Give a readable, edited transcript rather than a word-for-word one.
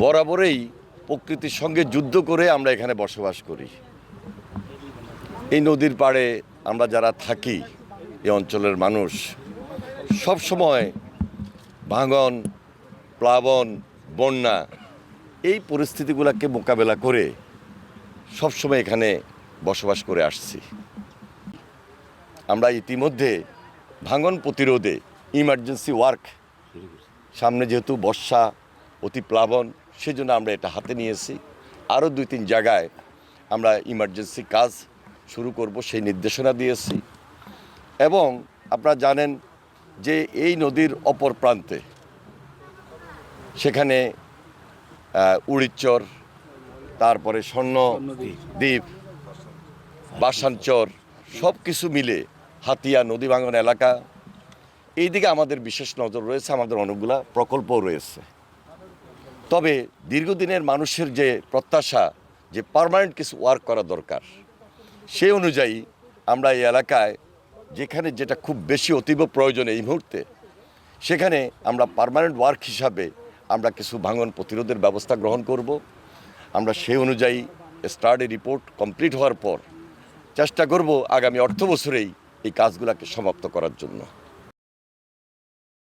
বরাবরই প্রকৃতির সঙ্গে যুদ্ধ করে আমরা এখানে বসবাস করি। এই নদীর পাড়ে আমরা যারা থাকি, এই অঞ্চলের মানুষ সব সময় ভাঙন, প্লাবন, বন্যা এই পরিস্থিতিগুলোকে মোকাবেলা করে সবসময় এখানে বসবাস করে আসছি। আমরা ইতিমধ্যে ভাঙন প্রতিরোধে ইমার্জেন্সি ওয়ার্ক, সামনে যেহেতু বর্ষা, অতি প্লাবন, সেজন্য আমরা এটা হাতে নিয়েছি। আরও 2-3 জায়গায় আমরা ইমার্জেন্সি কাজ শুরু করব, সেই নির্দেশনা দিয়েছি। এবং আপনারা জানেন যে এই নদীর অপর প্রান্তে সেখানে উড়িচ্চর, তারপরে স্বর্ণদ্বীপ, বাসানচর সব কিছু মিলে হাতিয়া নদী ভাঙন এলাকা, এই দিকে আমাদের বিশেষ নজর রয়েছে। আমাদের অনেকগুলা প্রকল্পও রয়েছে। তবে দীর্ঘদিনের মানুষের যে প্রত্যাশা যে পার্মানেন্ট কিছু ওয়ার্ক করা দরকার, সেই অনুযায়ী আমরা এই এলাকায় যেখানে যেটা খুব বেশি অতীব প্রয়োজন এই মুহূর্তে, সেখানে আমরা পার্মানেন্ট ওয়ার্ক হিসাবে আমরা কিছু ভাঙন প্রতিরোধের ব্যবস্থা গ্রহণ করব। আমরা সেই অনুযায়ী স্টাডি রিপোর্ট কমপ্লিট হওয়ার পর চেষ্টা করব আগামী অর্থ বছরেই এই কাজগুলোকে সমাপ্ত করার জন্য।